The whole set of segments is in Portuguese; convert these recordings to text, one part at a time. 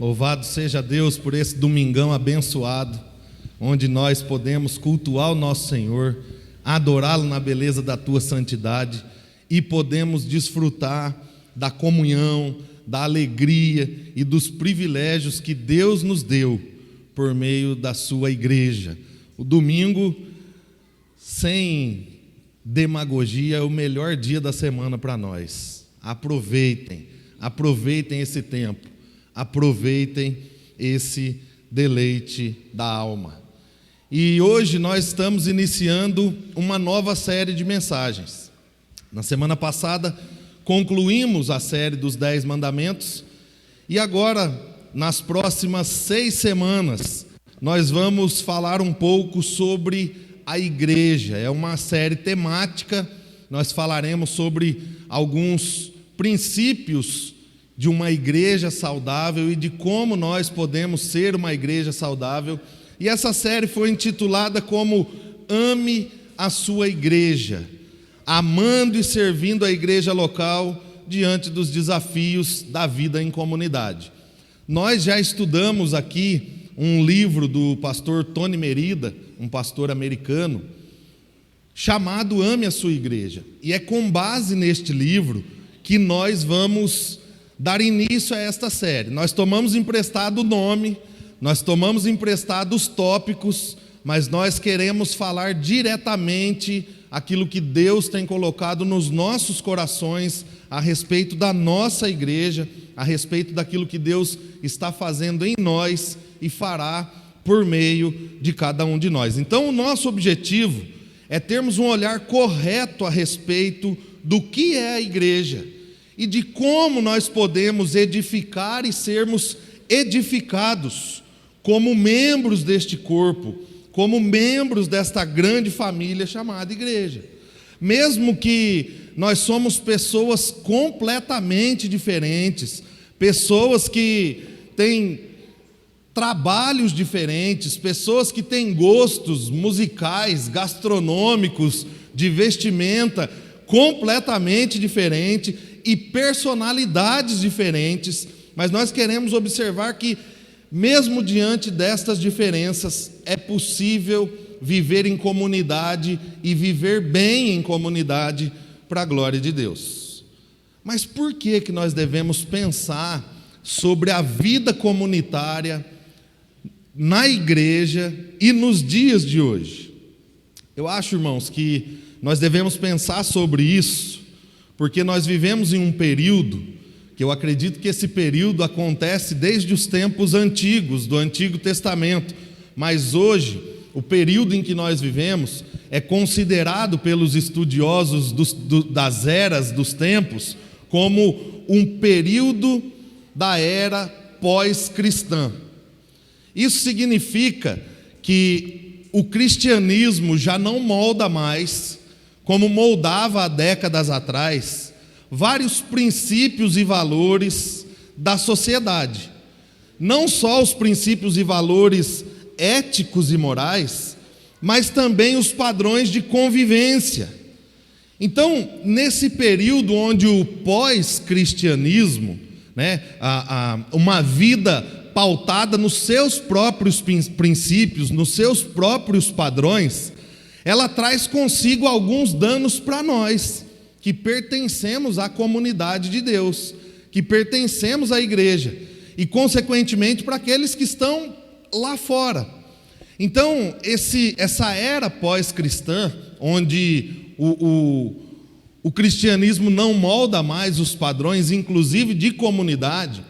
Louvado seja Deus por esse domingão abençoado, onde nós podemos cultuar o nosso Senhor, adorá-lo na beleza da tua santidade e podemos desfrutar da comunhão, da alegria e dos privilégios que Deus nos deu por meio da sua igreja. O domingo, sem demagogia, é o melhor dia da semana para nós. Aproveitem esse tempo, aproveitem esse deleite da alma. E hoje nós estamos iniciando uma nova série de mensagens. Na semana passada concluímos a série dos 10 mandamentos e agora, nas próximas 6 semanas, nós vamos falar um pouco sobre a igreja. É uma série temática, nós falaremos sobre alguns princípios de uma igreja saudável e de como nós podemos ser uma igreja saudável. E essa série foi intitulada como Ame a Sua Igreja, amando e servindo a igreja local diante dos desafios da vida em comunidade. Nós já estudamos aqui um livro do pastor Tony Merida, um pastor americano, chamado Ame a Sua Igreja. E é com base neste livro que nós vamos dar início a esta série. Nós tomamos emprestado o nome, nós tomamos emprestado os tópicos, mas nós queremos falar diretamente aquilo que Deus tem colocado nos nossos corações a respeito da nossa igreja, a respeito daquilo que Deus está fazendo em nós e fará por meio de cada um de nós. Então, o nosso objetivo é termos um olhar correto a respeito do que é a igreja e de como nós podemos edificar e sermos edificados como membros deste corpo, como membros desta grande família chamada igreja. Mesmo que nós somos pessoas completamente diferentes, pessoas que têm trabalhos diferentes, pessoas que têm gostos musicais, gastronômicos, de vestimenta completamente diferente e personalidades diferentes, mas nós queremos observar que mesmo diante destas diferenças, é possível viver em comunidade e viver bem em comunidade para a glória de Deus. Mas por que nós devemos pensar sobre a vida comunitária na igreja e nos dias de hoje? Eu acho, irmãos, que nós devemos pensar sobre isso, porque nós vivemos em um período que eu acredito que esse período acontece desde os tempos antigos, do Antigo Testamento, mas hoje, o período em que nós vivemos é considerado pelos estudiosos das eras, dos tempos, como um período da era pós-cristã. Isso significa que o cristianismo já não molda mais, como moldava há décadas atrás, vários princípios e valores da sociedade. Não só os princípios e valores éticos e morais, mas também os padrões de convivência. Então, nesse período onde o pós-cristianismo, uma vida pautada nos seus próprios princípios, nos seus próprios padrões, ela traz consigo alguns danos para nós, que pertencemos à comunidade de Deus, que pertencemos à igreja, e consequentemente para aqueles que estão lá fora. Então, essa era pós-cristã, onde o cristianismo não molda mais os padrões, inclusive de comunidade,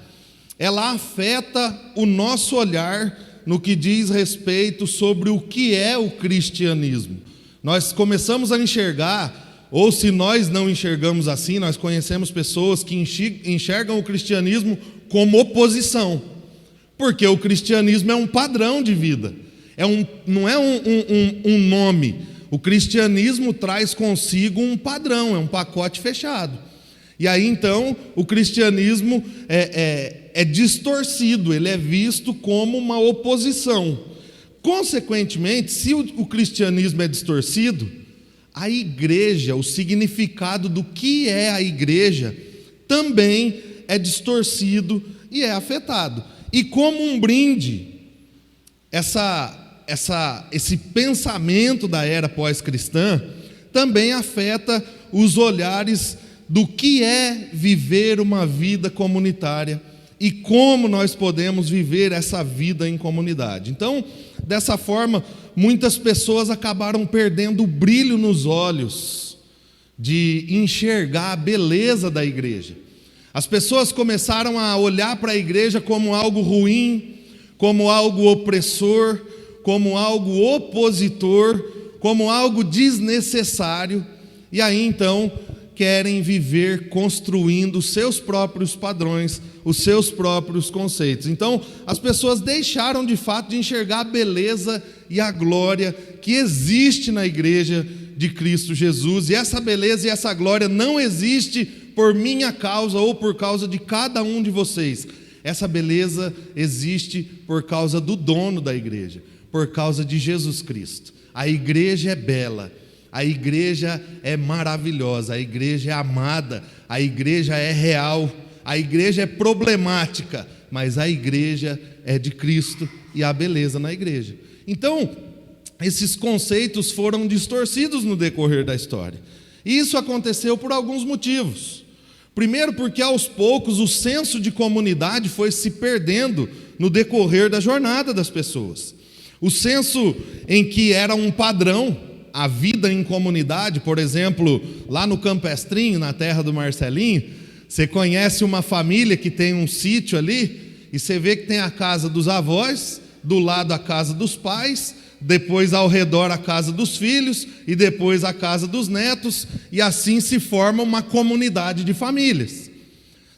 ela afeta o nosso olhar no que diz respeito sobre o que é o cristianismo. Nós começamos a enxergar, ou se nós não enxergamos assim, nós conhecemos pessoas que enxergam o cristianismo como oposição, porque o cristianismo é um padrão de vida, não é um nome. O cristianismo traz consigo um padrão, é um pacote fechado. E aí então o cristianismo é distorcido, ele é visto como uma oposição. Consequentemente, se o cristianismo é distorcido, a igreja, o significado do que é a igreja, também é distorcido e é afetado. E como um brinde, esse pensamento da era pós-cristã também afeta os olhares do que é viver uma vida comunitária e como nós podemos viver essa vida em comunidade. Então, dessa forma, muitas pessoas acabaram perdendo o brilho nos olhos de enxergar a beleza da igreja. As pessoas começaram a olhar para a igreja como algo ruim, como algo opressor, como algo opositor, como algo desnecessário, e aí então querem viver construindo os seus próprios padrões, os seus próprios conceitos. Então, as pessoas deixaram de fato de enxergar a beleza e a glória que existe na igreja de Cristo Jesus, e essa beleza e essa glória não existe por minha causa ou por causa de cada um de vocês. Essa beleza existe por causa do dono da igreja, por causa de Jesus Cristo. A igreja é bela, a igreja é maravilhosa, a igreja é amada, a igreja é real, a igreja é problemática, mas a igreja é de Cristo e há beleza na igreja. Então, esses conceitos foram distorcidos no decorrer da história. E isso aconteceu por alguns motivos. Primeiro, porque aos poucos o senso de comunidade foi se perdendo no decorrer da jornada das pessoas. O senso em que era um padrão, a vida em comunidade, por exemplo, lá no Campestrinho, na terra do Marcelinho, você conhece uma família que tem um sítio ali, e você vê que tem a casa dos avós, do lado a casa dos pais, depois ao redor a casa dos filhos, e depois a casa dos netos, e assim se forma uma comunidade de famílias.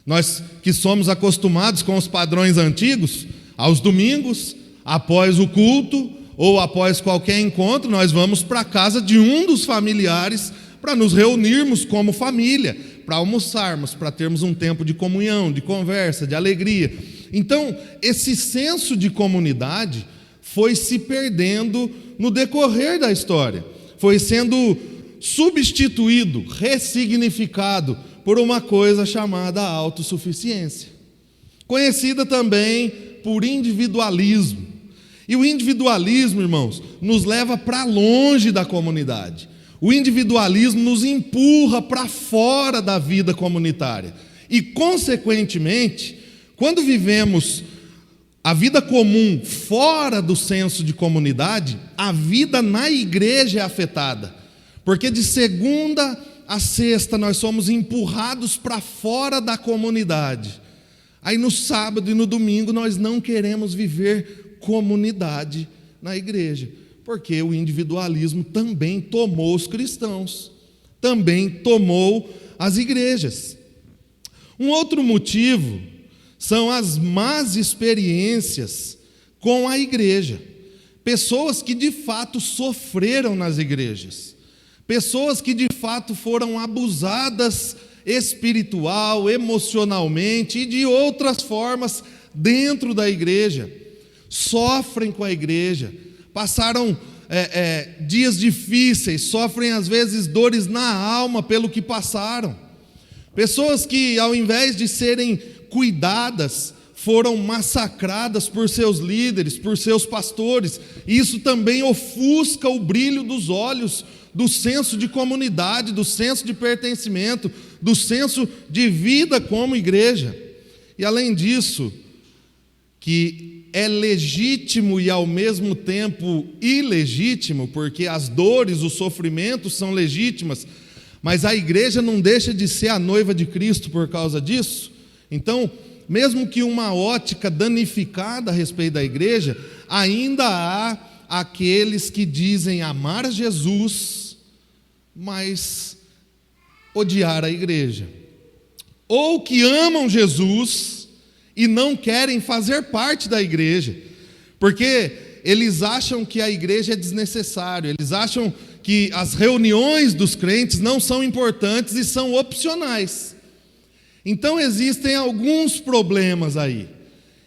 Nós que somos acostumados com os padrões antigos, aos domingos, após o culto, ou após qualquer encontro, nós vamos para a casa de um dos familiares para nos reunirmos como família, para almoçarmos, para termos um tempo de comunhão, de conversa, de alegria. Então, esse senso de comunidade foi se perdendo no decorrer da história, foi sendo substituído, ressignificado por uma coisa chamada autossuficiência, conhecida também por individualismo. E o individualismo, irmãos, nos leva para longe da comunidade. O individualismo nos empurra para fora da vida comunitária. E, consequentemente, quando vivemos a vida comum fora do senso de comunidade, a vida na igreja é afetada. Porque de segunda a sexta nós somos empurrados para fora da comunidade. Aí no sábado e no domingo nós não queremos viver comunidade na igreja, porque o individualismo também tomou os cristãos, também tomou as igrejas. Um outro motivo são as más experiências com a igreja. Pessoas que de fato sofreram nas igrejas, pessoas que de fato foram abusadas espiritual, emocionalmente e de outras formas dentro da igreja, sofrem com a igreja, passaram dias difíceis, sofrem às vezes dores na alma pelo que passaram. Pessoas que ao invés de serem cuidadas, foram massacradas por seus líderes, por seus pastores. Isso também ofusca o brilho dos olhos, do senso de comunidade, do senso de pertencimento, do senso de vida como igreja. E além disso, que é legítimo e ao mesmo tempo ilegítimo, porque as dores, os sofrimentos são legítimas, mas a igreja não deixa de ser a noiva de Cristo por causa disso. Então, mesmo que uma ótica danificada a respeito da igreja, ainda há aqueles que dizem amar Jesus, mas odiar a igreja, ou que amam Jesus e não querem fazer parte da igreja, porque eles acham que a igreja é desnecessário, eles acham que as reuniões dos crentes não são importantes e são opcionais. Então existem alguns problemas aí,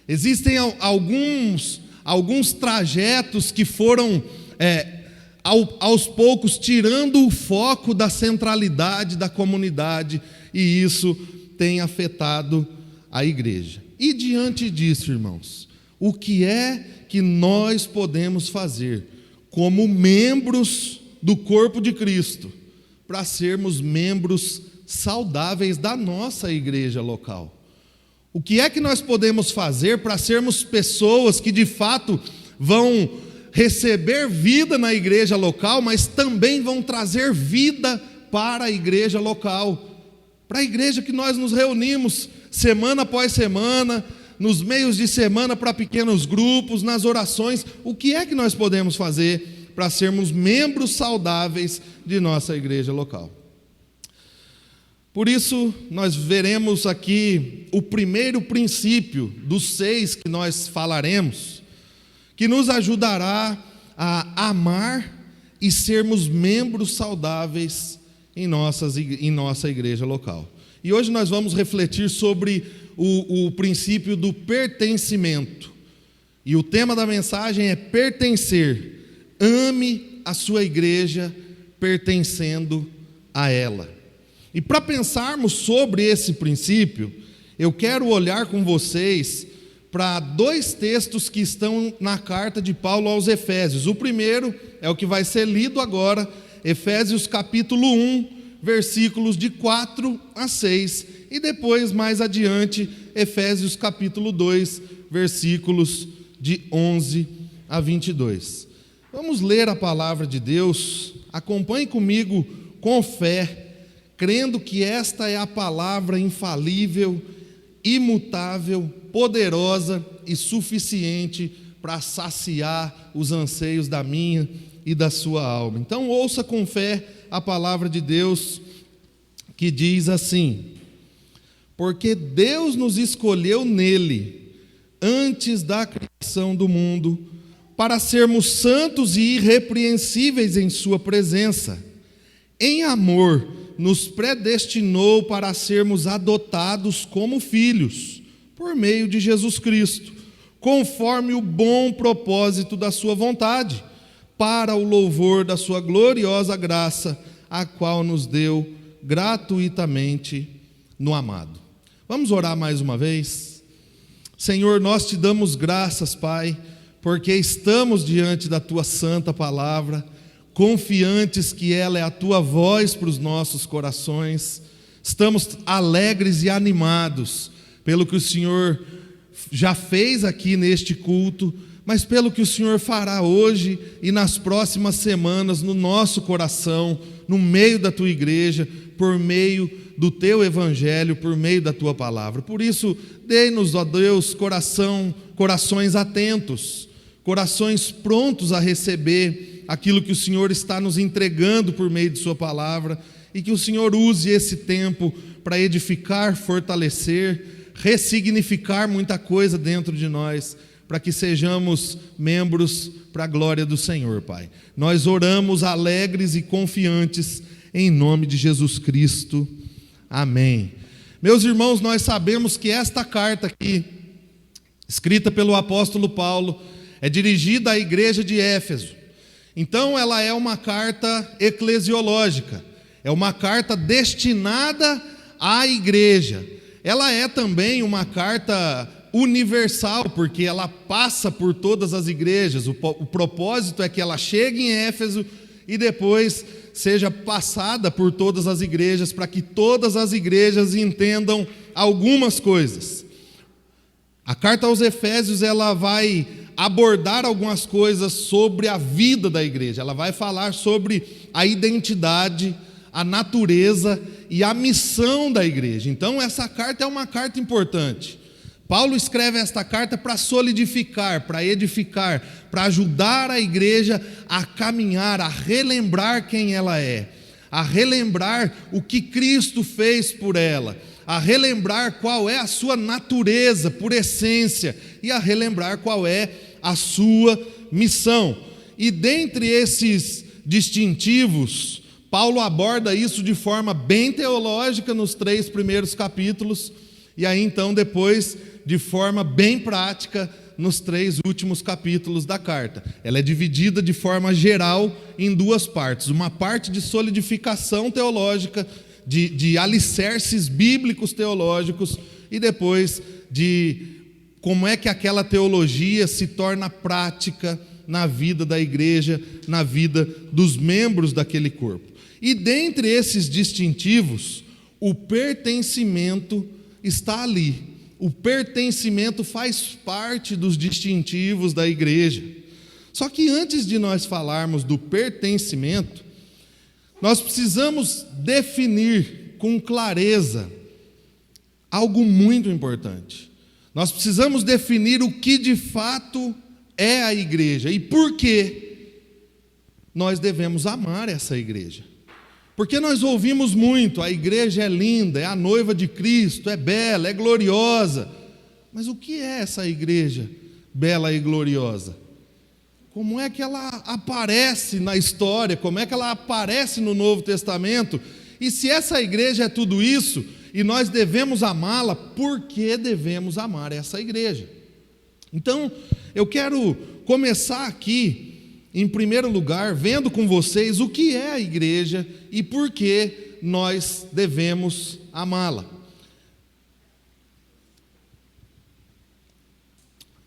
existem alguns trajetos que foram aos poucos tirando o foco da centralidade da comunidade, e isso tem afetado a igreja. E diante disso, irmãos, o que é que nós podemos fazer como membros do corpo de Cristo para sermos membros saudáveis da nossa igreja local? O que é que nós podemos fazer para sermos pessoas que de fato vão receber vida na igreja local, mas também vão trazer vida para a igreja local, para a igreja que nós nos reunimos semana após semana, nos meios de semana para pequenos grupos, nas orações? O que é que nós podemos fazer para sermos membros saudáveis de nossa igreja local? Por isso, nós veremos aqui o primeiro princípio dos 6 que nós falaremos, que nos ajudará a amar e sermos membros saudáveis em nossa igreja local. E hoje nós vamos refletir sobre o princípio do pertencimento. E o tema da mensagem é pertencer. Ame a sua igreja pertencendo a ela. E para pensarmos sobre esse princípio, eu quero olhar com vocês para 2 textos que estão na carta de Paulo aos Efésios. O primeiro é o que vai ser lido agora, Efésios capítulo 1, versículos de 4 a 6, e depois, mais adiante, Efésios capítulo 2, versículos de 11 a 22. Vamos ler a palavra de Deus. Acompanhe comigo com fé, crendo que esta é a palavra infalível, imutável, poderosa e suficiente para saciar os anseios da minha e da sua alma. Então ouça com fé a palavra de Deus, que diz assim: porque Deus nos escolheu nele, antes da criação do mundo, para sermos santos e irrepreensíveis em sua presença. Em amor, nos predestinou para sermos adotados como filhos, por meio de Jesus Cristo, conforme o bom propósito da sua vontade, para o louvor da sua gloriosa graça, a qual nos deu gratuitamente no amado. Vamos orar mais uma vez? Senhor, nós te damos graças, Pai, porque estamos diante da tua santa palavra, confiantes que ela é a tua voz para os nossos corações. Estamos alegres e animados pelo que o Senhor já fez aqui neste culto, mas pelo que o Senhor fará hoje e nas próximas semanas no nosso coração, no meio da tua igreja, por meio do teu evangelho, por meio da tua palavra. Por isso, dê-nos, ó Deus, corações atentos, corações prontos a receber aquilo que o Senhor está nos entregando por meio de sua palavra, e que o Senhor use esse tempo para edificar, fortalecer, ressignificar muita coisa dentro de nós, para que sejamos membros para a glória do Senhor, Pai. Nós oramos alegres e confiantes em nome de Jesus Cristo. Amém. Meus irmãos, nós sabemos que esta carta aqui, escrita pelo apóstolo Paulo, é dirigida à igreja de Éfeso. Então ela é uma carta eclesiológica, é uma carta destinada à igreja. Ela é também uma carta universal, porque ela passa por todas as igrejas. O propósito é que ela chegue em Éfeso e depois seja passada por todas as igrejas, para que todas as igrejas entendam algumas coisas. A carta aos Efésios, ela vai abordar algumas coisas sobre a vida da igreja. Ela vai falar sobre a identidade, a natureza e a missão da igreja. Então essa carta é uma carta importante. Paulo escreve esta carta para solidificar, para edificar, para ajudar a igreja a caminhar, a relembrar quem ela é, a relembrar o que Cristo fez por ela, a relembrar qual é a sua natureza por essência e a relembrar qual é a sua missão. E dentre esses distintivos, Paulo aborda isso de forma bem teológica nos 3 primeiros capítulos, e aí então depois de forma bem prática nos 3 últimos capítulos da carta. Ela é dividida de forma geral em 2 partes, uma parte de solidificação teológica, de alicerces bíblicos teológicos, e depois de como é que aquela teologia se torna prática na vida da igreja, na vida dos membros daquele corpo. E dentre esses distintivos, o pertencimento está ali. O pertencimento faz parte dos distintivos da igreja. Só que antes de nós falarmos do pertencimento, nós precisamos definir com clareza algo muito importante. Nós precisamos definir o que de fato é a igreja e por que nós devemos amar essa igreja. Porque nós ouvimos muito, a igreja é linda, é a noiva de Cristo, é bela, é gloriosa. Mas o que é essa igreja bela e gloriosa? Como é que ela aparece na história? Como é que ela aparece no Novo Testamento? E se essa igreja é tudo isso, e nós devemos amá-la, por que devemos amar essa igreja? Então, eu quero começar aqui, em primeiro lugar, vendo com vocês o que é a igreja e por que nós devemos amá-la.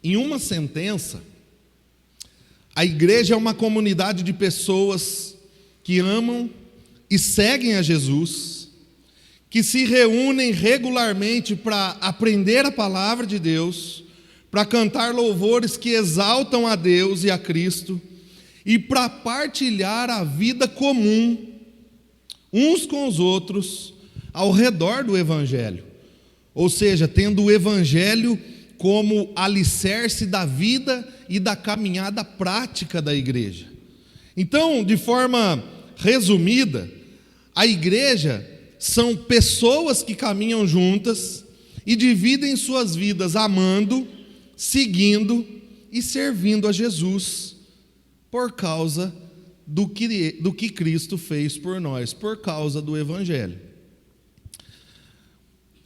Em uma sentença, a igreja é uma comunidade de pessoas que amam e seguem a Jesus, que se reúnem regularmente para aprender a palavra de Deus, para cantar louvores que exaltam a Deus e a Cristo, e para partilhar a vida comum, uns com os outros, ao redor do Evangelho. Ou seja, tendo o Evangelho como alicerce da vida e da caminhada prática da igreja. Então, de forma resumida, a igreja são pessoas que caminham juntas e dividem suas vidas amando, seguindo e servindo a Jesus por causa do que Cristo fez por nós, por causa do Evangelho.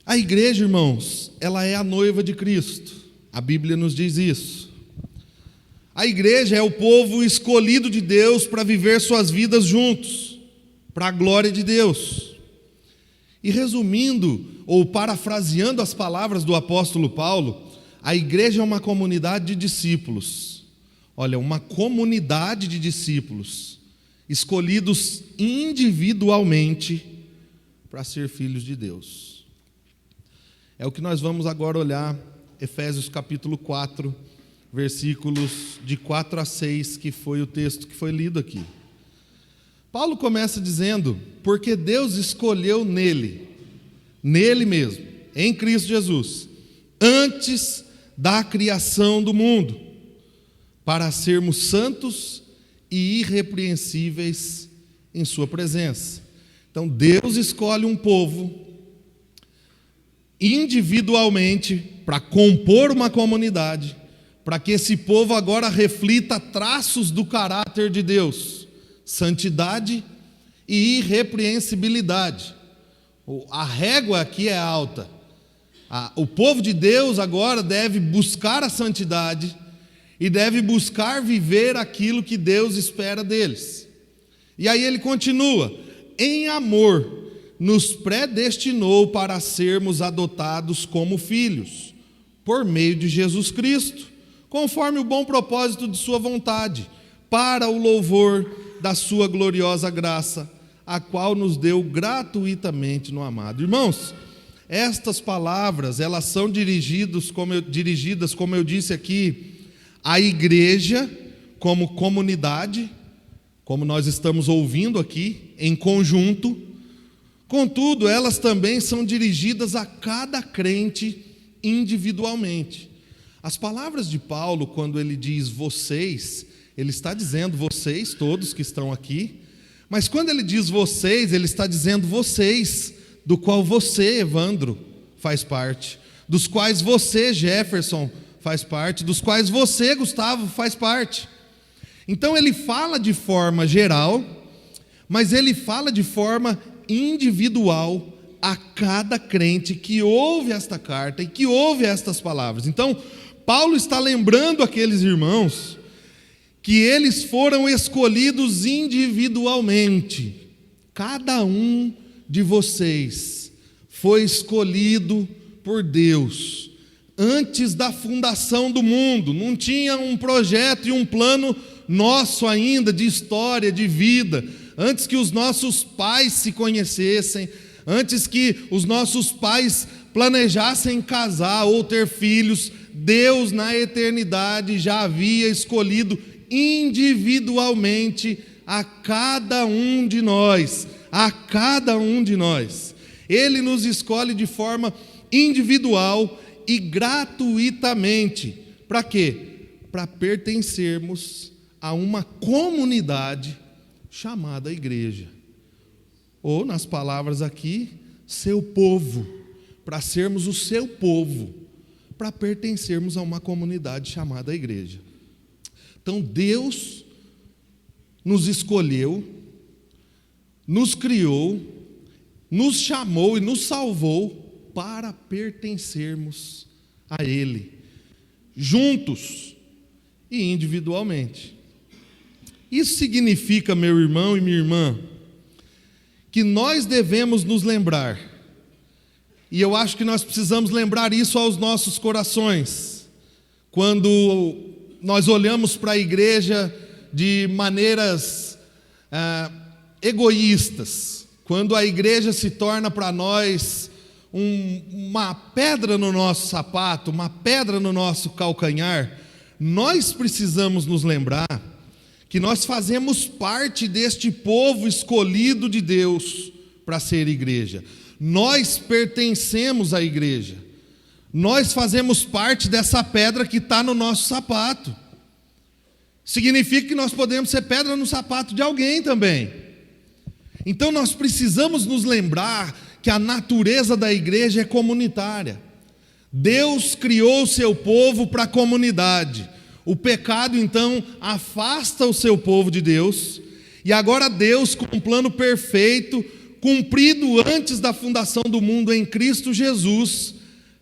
A igreja, irmãos, ela é a noiva de Cristo. A Bíblia nos diz isso. A igreja é o povo escolhido de Deus para viver suas vidas juntos, para a glória de Deus. E resumindo, ou parafraseando as palavras do apóstolo Paulo, a igreja é uma comunidade de discípulos. Olha, uma comunidade de discípulos, escolhidos individualmente para ser filhos de Deus. É o que nós vamos agora olhar, Efésios capítulo 4, versículos de 4 a 6, que foi o texto que foi lido aqui. Paulo começa dizendo, porque Deus escolheu nele mesmo, em Cristo Jesus, antes da criação do mundo, para sermos santos e irrepreensíveis em sua presença. Então Deus escolhe um povo individualmente para compor uma comunidade, para que esse povo agora reflita traços do caráter de Deus, santidade e irrepreensibilidade. A régua aqui é alta. O povo de Deus agora deve buscar a santidade e deve buscar viver aquilo que Deus espera deles. E aí ele continua, em amor nos predestinou para sermos adotados como filhos, por meio de Jesus Cristo, conforme o bom propósito de sua vontade, para o louvor da sua gloriosa graça, a qual nos deu gratuitamente no amado. Irmãos, estas palavras, elas são dirigidas, como eu disse aqui, à igreja como comunidade, como nós estamos ouvindo aqui, em conjunto. Contudo, elas também são dirigidas a cada crente individualmente. As palavras de Paulo, quando ele diz vocês, ele está dizendo vocês, todos que estão aqui, mas quando ele diz vocês, ele está dizendo vocês, do qual você, Evandro, faz parte, dos quais você, Jefferson, faz parte, dos quais você, Gustavo, faz parte. Então ele fala de forma geral, mas ele fala de forma individual a cada crente que ouve esta carta e que ouve estas palavras. Então, Paulo está lembrando aqueles irmãos que eles foram escolhidos individualmente. Cada um de vocês foi escolhido por Deus antes da fundação do mundo. Não tinha um projeto e um plano nosso ainda de história, de vida, antes que os nossos pais se conhecessem, antes que os nossos pais planejassem casar ou ter filhos. Deus na eternidade já havia escolhido individualmente a cada um de nós, Ele nos escolhe de forma individual e gratuitamente. Para quê? Para pertencermos a uma comunidade chamada igreja. Ou, nas palavras aqui, seu povo. Para sermos o seu povo, para pertencermos a uma comunidade chamada igreja. Então Deus nos escolheu, nos criou, nos chamou e nos salvou para pertencermos a Ele, juntos e individualmente. Isso significa, meu irmão e minha irmã, que nós devemos nos lembrar, e eu acho que nós precisamos lembrar isso aos nossos corações, quando nós olhamos para a igreja de maneiras egoístas, quando a igreja se torna para nós uma pedra no nosso sapato, uma pedra no nosso calcanhar, nós precisamos nos lembrar que nós fazemos parte deste povo escolhido de Deus para ser igreja. Nós pertencemos à igreja. Nós fazemos parte dessa pedra que está no nosso sapato. Significa que nós podemos ser pedra no sapato de alguém também. Então nós precisamos nos lembrar que a natureza da igreja é comunitária. Deus criou o seu povo para a comunidade. O pecado então afasta o seu povo de Deus. E agora Deus, com um plano perfeito, cumprido antes da fundação do mundo em Cristo Jesus,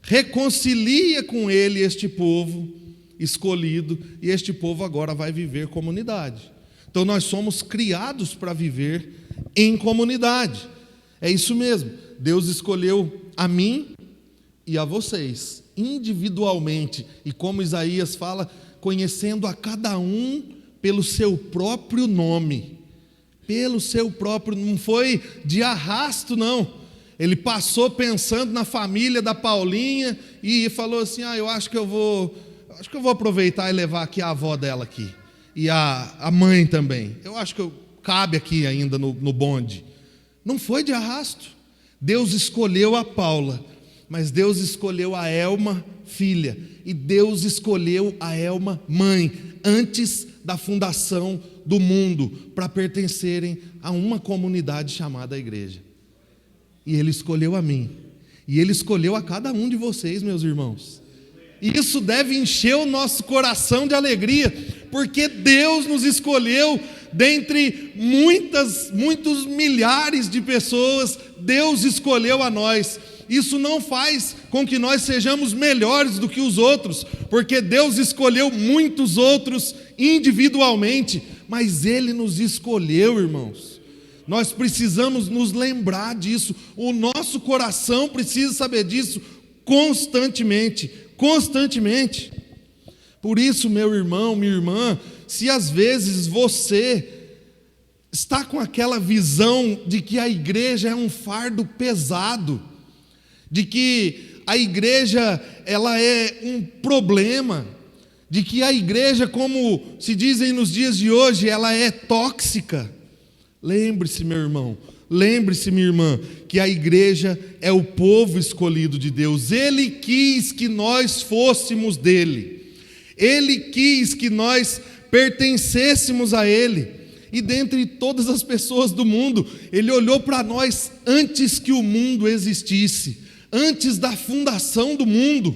reconcilia com Ele este povo escolhido, e este povo agora vai viver comunidade. Então nós somos criados para viver em comunidade. É isso mesmo, Deus escolheu a mim e a vocês, individualmente, e como Isaías fala, conhecendo a cada um pelo seu próprio nome. Pelo seu próprio, não foi de arrasto não. Ele passou pensando na família da Paulinha e falou assim: eu acho que eu vou aproveitar e levar aqui a avó dela aqui, e a mãe também, eu acho que cabe aqui ainda no bonde. Não foi de arrasto. Deus escolheu a Paula, mas Deus escolheu a Elma filha, e Deus escolheu a Elma mãe, antes da fundação do mundo, para pertencerem a uma comunidade chamada igreja. E Ele escolheu a mim, e Ele escolheu a cada um de vocês, meus irmãos. E isso deve encher o nosso coração de alegria, porque Deus nos escolheu dentre muitos milhares de pessoas. Deus escolheu a nós. Isso não faz com que nós sejamos melhores do que os outros, porque Deus escolheu muitos outros individualmente, mas Ele nos escolheu, irmãos. Nós precisamos nos lembrar disso, o nosso coração precisa saber disso constantemente. Por isso, meu irmão, minha irmã, se às vezes você está com aquela visão de que a igreja é um fardo pesado, de que a igreja ela é um problema, de que a igreja, como se dizem nos dias de hoje, ela é tóxica, lembre-se, meu irmão, lembre-se, minha irmã, que a igreja é o povo escolhido de Deus. Ele quis que nós fôssemos dele, Ele quis que nós pertencêssemos a Ele, e dentre todas as pessoas do mundo, Ele olhou para nós antes que o mundo existisse, antes da fundação do mundo,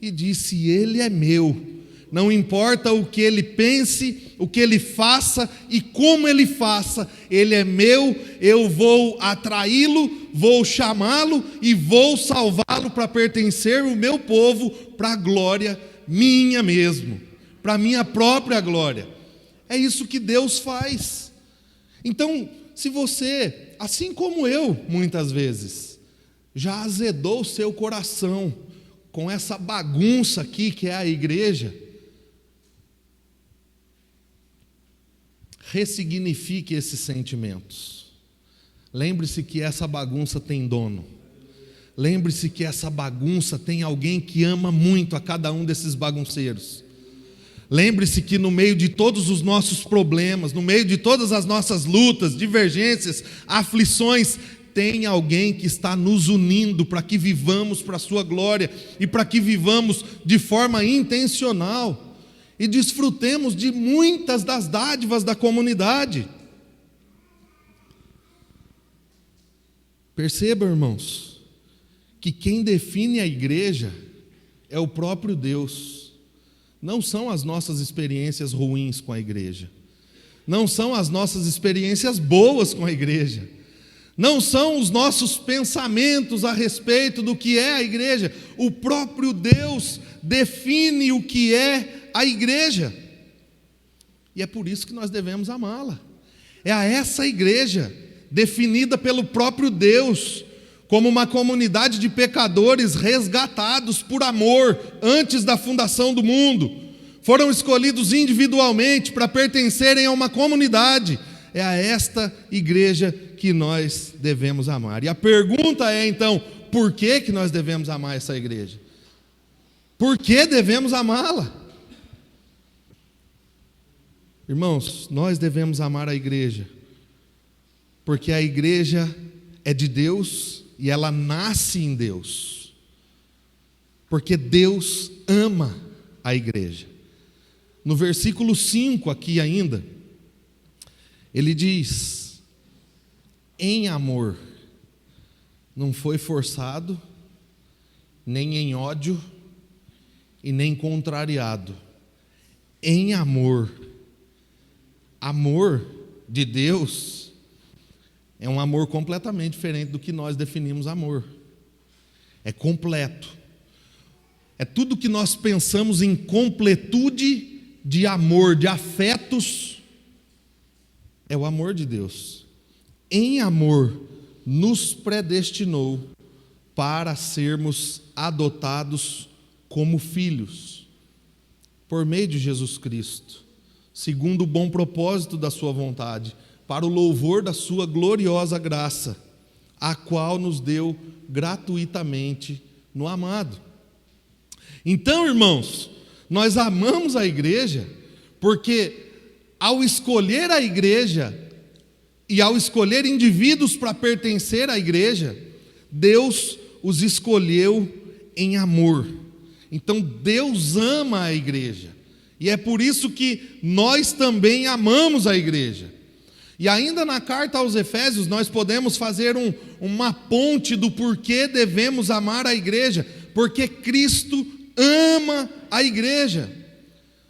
e disse: Ele é meu. Não importa o que ele pense, o que ele faça e como ele faça, ele é meu, eu vou atraí-lo, vou chamá-lo e vou salvá-lo para pertencer ao meu povo, para a glória minha mesmo, para a minha própria glória. É isso que Deus faz. Então, se você, assim como eu, muitas vezes, já azedou o seu coração com essa bagunça aqui que é a igreja, ressignifique esses sentimentos. Lembre-se que essa bagunça tem dono. Lembre-se que essa bagunça tem alguém que ama muito a cada um desses bagunceiros. Lembre-se que no meio de todos os nossos problemas, no meio de todas as nossas lutas, divergências, aflições, tem alguém que está nos unindo para que vivamos para a sua glória e para que vivamos de forma intencional e desfrutemos de muitas das dádivas da comunidade. Perceba, irmãos, que quem define a igreja é o próprio Deus. Não são as nossas experiências ruins com a igreja. Não são as nossas experiências boas com a igreja. Não são os nossos pensamentos a respeito do que é a igreja. O próprio Deus define o que é a igreja. E é por isso que nós devemos amá-la. É a essa igreja, definida pelo próprio Deus, como uma comunidade de pecadores resgatados por amor antes da fundação do mundo. Foram escolhidos individualmente para pertencerem a uma comunidade. É a esta igreja que nós devemos amar. E a pergunta é então, por que nós devemos amar essa igreja? Por que devemos amá-la? Irmãos, nós devemos amar a igreja, porque a igreja é de Deus e ela nasce em Deus, porque Deus ama a igreja. No versículo 5 aqui ainda, ele diz: em amor, não foi forçado, nem em ódio, e nem contrariado. Em amor. Amor de Deus é um amor completamente diferente do que nós definimos amor. É completo. É tudo que nós pensamos em completude de amor, de afetos, é o amor de Deus. Em amor, nos predestinou para sermos adotados como filhos, por meio de Jesus Cristo, segundo o bom propósito da sua vontade, para o louvor da sua gloriosa graça, a qual nos deu gratuitamente no amado. Então, irmãos, nós amamos a igreja, porque ao escolher a igreja, e ao escolher indivíduos para pertencer à igreja, Deus os escolheu em amor. Então Deus ama a igreja, e é por isso que nós também amamos a igreja. E ainda na carta aos Efésios nós podemos fazer uma ponte do porquê devemos amar a igreja, porque Cristo ama a igreja.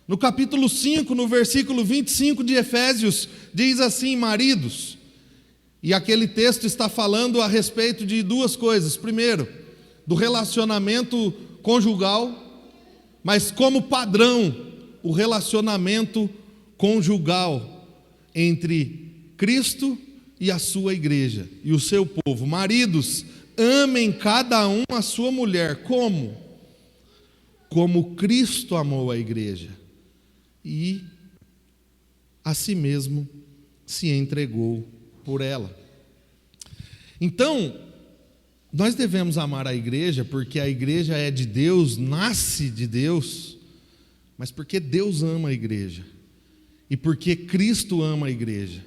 No capítulo 5, no versículo 25 de Efésios, diz assim: maridos, e aquele texto está falando a respeito de duas coisas. Primeiro, do relacionamento conjugal, mas como padrão, o relacionamento conjugal entre Cristo e a sua igreja, e o seu povo. Maridos, amem cada um a sua mulher, como? Como Cristo amou a igreja, e a si mesmo se entregou por ela. Então, nós devemos amar a igreja, porque a igreja é de Deus, nasce de Deus, mas porque Deus ama a igreja, e porque Cristo ama a igreja.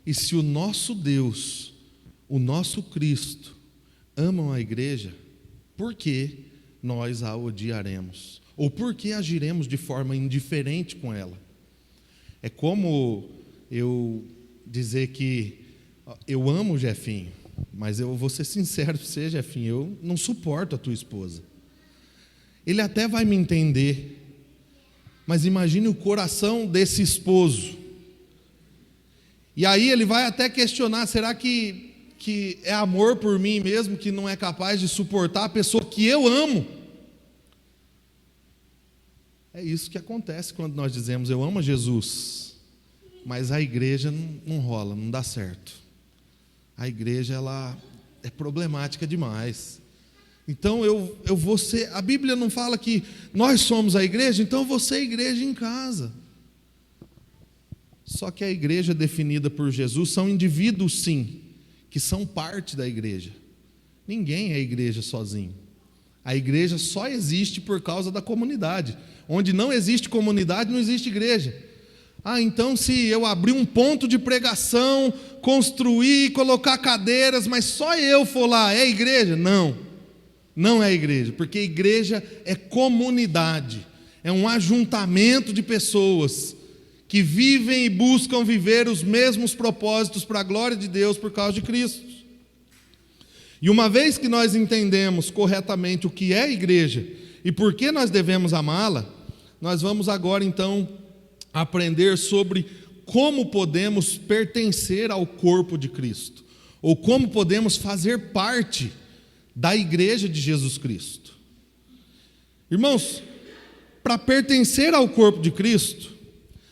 E se o nosso Deus, o nosso Cristo, amam a igreja, por que nós a odiaremos? Ou por que agiremos de forma indiferente com ela? É como eu dizer que eu amo o Jefinho, mas eu vou ser sincero para você, Jefinho, eu não suporto a tua esposa. Ele até vai me entender, mas imagine o coração desse esposo. E aí ele vai até questionar: será que é amor por mim mesmo que não é capaz de suportar a pessoa que eu amo? É isso que acontece quando nós dizemos eu amo a Jesus, mas a igreja não rola, não dá certo. A igreja ela é problemática demais. Então eu vou ser. A Bíblia não fala que nós somos a igreja, então eu vou ser a igreja em casa. Só que a igreja definida por Jesus são indivíduos, sim, que são parte da igreja. Ninguém é igreja sozinho. A igreja só existe por causa da comunidade. Onde não existe comunidade, não existe igreja. Então se eu abrir um ponto de pregação, construir, colocar cadeiras, mas só eu for lá, é igreja? Não, não é igreja, porque igreja é comunidade, é um ajuntamento de pessoas que vivem e buscam viver os mesmos propósitos para a glória de Deus por causa de Cristo. E uma vez que nós entendemos corretamente o que é a igreja e por que nós devemos amá-la, nós vamos agora então aprender sobre como podemos pertencer ao corpo de Cristo, ou como podemos fazer parte da igreja de Jesus Cristo. Irmãos, para pertencer ao corpo de Cristo,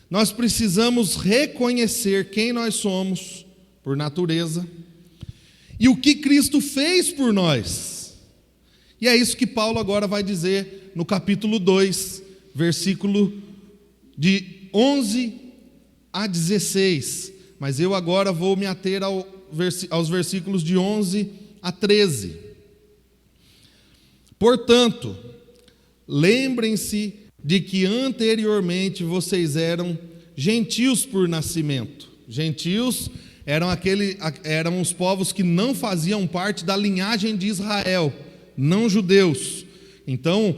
nós precisamos reconhecer quem nós somos por natureza e o que Cristo fez por nós. E é isso que Paulo agora vai dizer no capítulo 2, versículo de 11 a 16, mas eu agora vou me ater aos versículos de 11 a 13. Portanto, lembrem-se de que anteriormente vocês eram gentios por nascimento. Gentios eram os povos que não faziam parte da linhagem de Israel, não judeus. Então,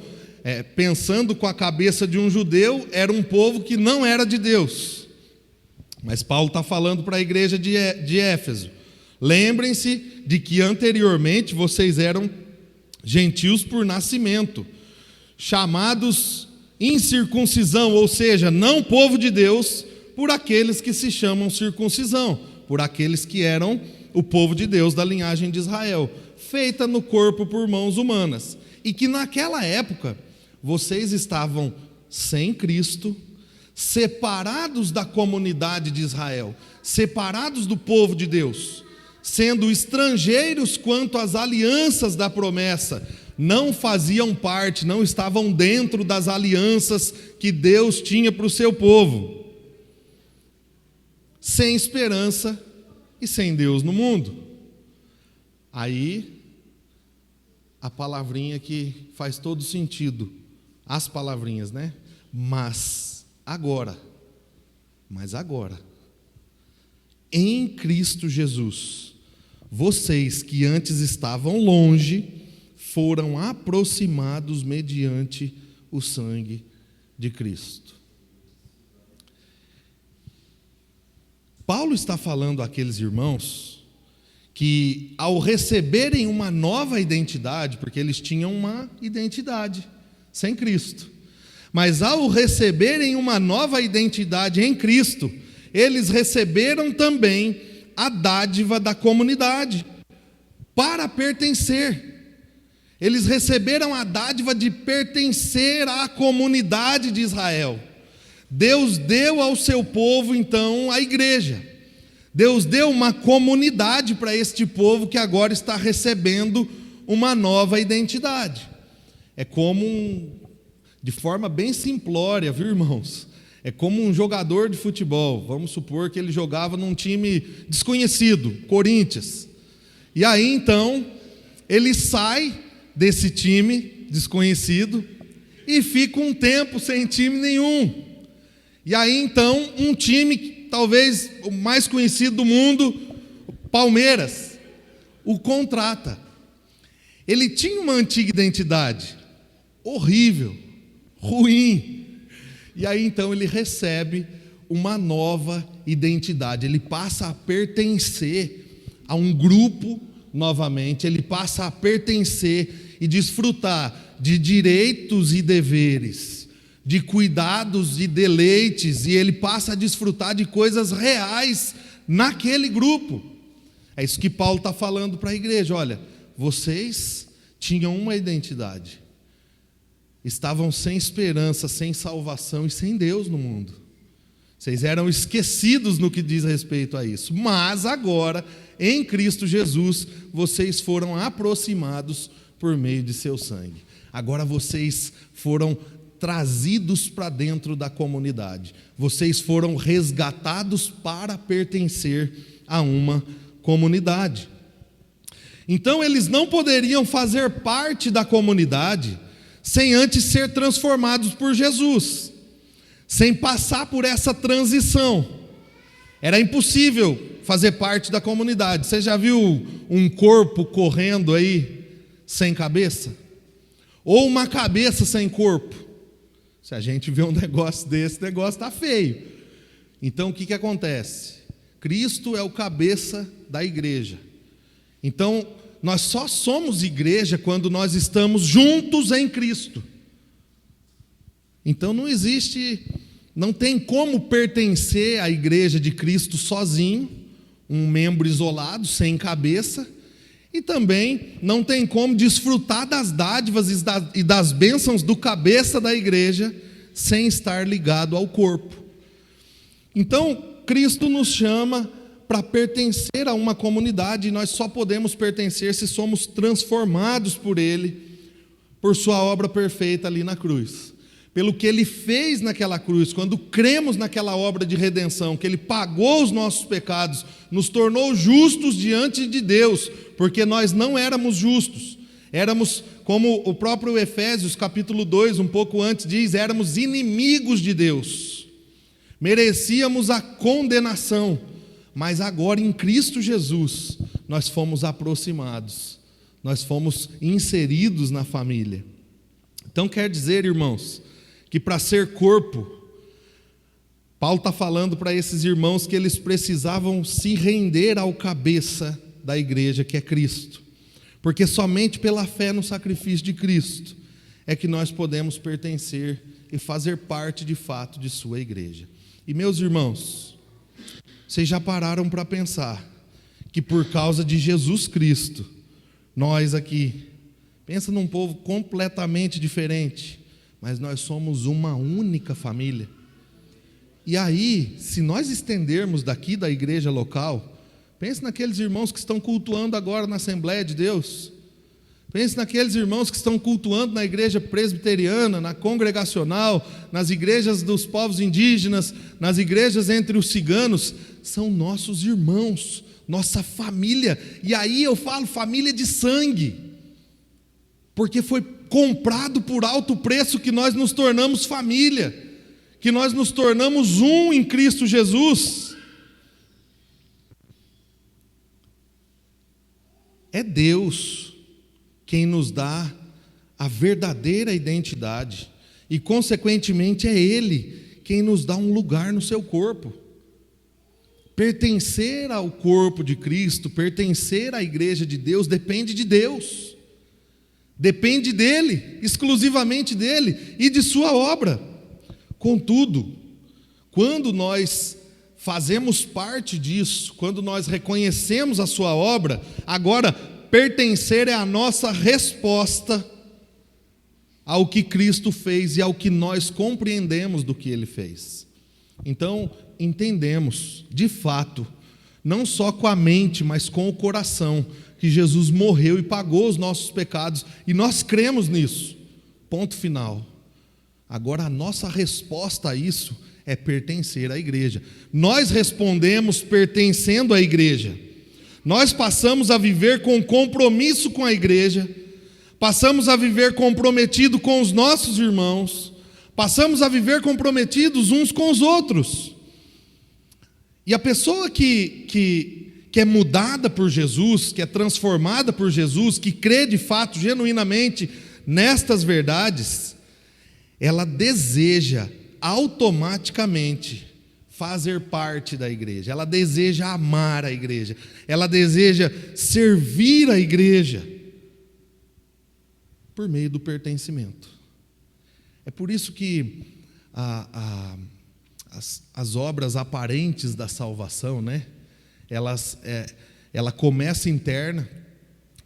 pensando com a cabeça de um judeu, era um povo que não era de Deus. Mas Paulo está falando para a igreja de Éfeso: lembrem-se de que anteriormente vocês eram gentios por nascimento, chamados incircuncisão, ou seja, não povo de Deus, por aqueles que se chamam circuncisão, por aqueles que eram o povo de Deus da linhagem de Israel, feita no corpo por mãos humanas, e que naquela época vocês estavam sem Cristo, separados da comunidade de Israel, separados do povo de Deus, sendo estrangeiros quanto às alianças da promessa, não faziam parte, não estavam dentro das alianças que Deus tinha para o seu povo, sem esperança e sem Deus no mundo. Aí, a palavrinha que faz todo sentido, as palavrinhas, né? Mas agora, em Cristo Jesus, vocês que antes estavam longe, foram aproximados mediante o sangue de Cristo. Paulo está falando àqueles irmãos que, ao receberem uma nova identidade, porque eles tinham uma identidade sem Cristo, mas ao receberem uma nova identidade em Cristo, eles receberam também a dádiva da comunidade para pertencer. Eles receberam a dádiva de pertencer à comunidade de Israel. Deus deu ao seu povo, então, a igreja. Deus deu uma comunidade para este povo que agora está recebendo uma nova identidade. É como de forma bem simplória, viu, irmãos? É como um jogador de futebol. Vamos supor que ele jogava num time desconhecido, Corinthians. E aí, então, ele sai desse time desconhecido e fica um tempo sem time nenhum. E aí então um time, talvez o mais conhecido do mundo, Palmeiras, o contrata. Ele tinha uma antiga identidade, horrível, ruim. E aí então ele recebe uma nova identidade, ele passa a pertencer a um grupo novamente, ele passa a pertencer e desfrutar de direitos e deveres, de cuidados e deleites, e ele passa a desfrutar de coisas reais naquele grupo. É isso que Paulo está falando para a igreja: olha, vocês tinham uma identidade, estavam sem esperança, sem salvação e sem Deus no mundo, vocês eram esquecidos no que diz respeito a isso, mas agora, em Cristo Jesus, vocês foram aproximados por meio de seu sangue. Agora vocês foram trazidos para dentro da comunidade. Vocês foram resgatados para pertencer a uma comunidade. Então eles não poderiam fazer parte da comunidade sem antes ser transformados por Jesus, sem passar por essa transição. Era impossível fazer parte da comunidade. Você já viu um corpo correndo aí sem cabeça? Ou uma cabeça sem corpo? Se a gente vê um negócio desse, o negócio está feio. Então o que acontece? Cristo é o cabeça da igreja. Então nós só somos igreja quando nós estamos juntos em Cristo. Então não tem como pertencer à igreja de Cristo sozinho, um membro isolado, sem cabeça, e também não tem como desfrutar das dádivas e das bênçãos do cabeça da igreja sem estar ligado ao corpo. Então, Cristo nos chama para pertencer a uma comunidade, e nós só podemos pertencer se somos transformados por Ele, por sua obra perfeita ali na cruz. Pelo que Ele fez naquela cruz, quando cremos naquela obra de redenção, que Ele pagou os nossos pecados, nos tornou justos diante de Deus, porque nós não éramos justos, éramos, como o próprio Efésios capítulo 2, um pouco antes diz, éramos inimigos de Deus, merecíamos a condenação, mas agora em Cristo Jesus, nós fomos aproximados, nós fomos inseridos na família. Então quer dizer, irmãos, que para ser corpo, Paulo está falando para esses irmãos que eles precisavam se render ao cabeça da igreja, que é Cristo, porque somente pela fé no sacrifício de Cristo é que nós podemos pertencer e fazer parte de fato de sua igreja. E meus irmãos, vocês já pararam para pensar que por causa de Jesus Cristo, nós aqui, pensa num povo completamente diferente, mas nós somos uma única família. E aí, se nós estendermos daqui da igreja local, pense naqueles irmãos que estão cultuando agora na Assembleia de Deus, pense naqueles irmãos que estão cultuando na igreja presbiteriana, na congregacional, nas igrejas dos povos indígenas, nas igrejas entre os ciganos, são nossos irmãos, nossa família, e aí eu falo família de sangue, porque foi comprado por alto preço que nós nos tornamos família, que nós nos tornamos um em Cristo Jesus. É Deus quem nos dá a verdadeira identidade, e consequentemente é Ele quem nos dá um lugar no seu corpo. Pertencer ao corpo de Cristo, pertencer à igreja de Deus, depende de Deus, depende dEle, exclusivamente dEle e de sua obra. Contudo, quando nós fazemos parte disso, quando nós reconhecemos a sua obra, agora pertencer é a nossa resposta ao que Cristo fez e ao que nós compreendemos do que Ele fez. Então, entendemos, de fato, não só com a mente, mas com o coração, que Jesus morreu e pagou os nossos pecados, e nós cremos nisso. Ponto final. Agora, a nossa resposta a isso é pertencer à igreja. Nós respondemos pertencendo à igreja. Nós passamos a viver com compromisso com a igreja, passamos a viver comprometido com os nossos irmãos, passamos a viver comprometidos uns com os outros. E a pessoa que é mudada por Jesus, que é transformada por Jesus, que crê de fato, genuinamente, nestas verdades, ela deseja automaticamente fazer parte da igreja, ela deseja amar a igreja, ela deseja servir a igreja, por meio do pertencimento. É por isso que as obras aparentes da salvação, né, ela começa interna,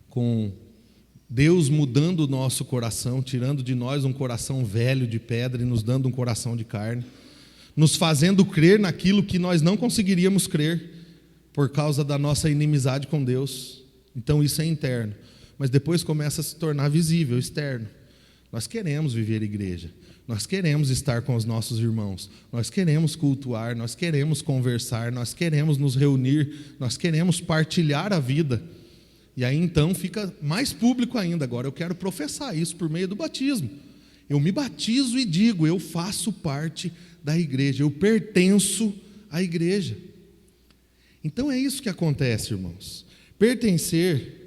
com Deus mudando o nosso coração, tirando de nós um coração velho de pedra e nos dando um coração de carne, nos fazendo crer naquilo que nós não conseguiríamos crer por causa da nossa inimizade com Deus. Então isso é interno. mas depois começa a se tornar visível, externo. Nós queremos viver igreja, nós queremos estar com os nossos irmãos, nós queremos cultuar, nós queremos conversar, nós queremos nos reunir, nós queremos partilhar a vida. E aí então fica mais público ainda. Agora eu quero professar isso por meio do batismo. Eu me batizo e digo, eu faço parte da igreja, eu pertenço à igreja. Então é isso que acontece, irmãos. Pertencer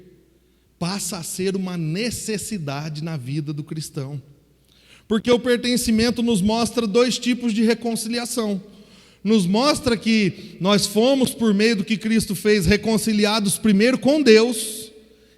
passa a ser uma necessidade na vida do cristão. Porque o pertencimento nos mostra dois tipos de reconciliação. Nos mostra que nós fomos, por meio do que Cristo fez, reconciliados primeiro com Deus,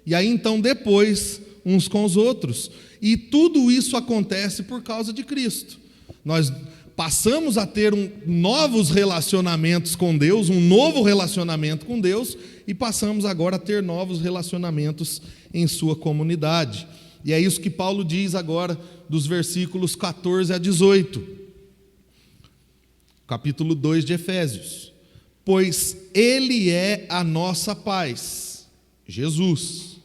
e aí então depois uns com os outros. E tudo isso acontece por causa de Cristo. Nós passamos a ter novos relacionamentos com Deus, um novo relacionamento com Deus, e passamos agora a ter novos relacionamentos em sua comunidade. E é isso que Paulo diz agora, dos versículos 14 a 18. Capítulo 2 de Efésios. Pois Ele é a nossa paz, Jesus,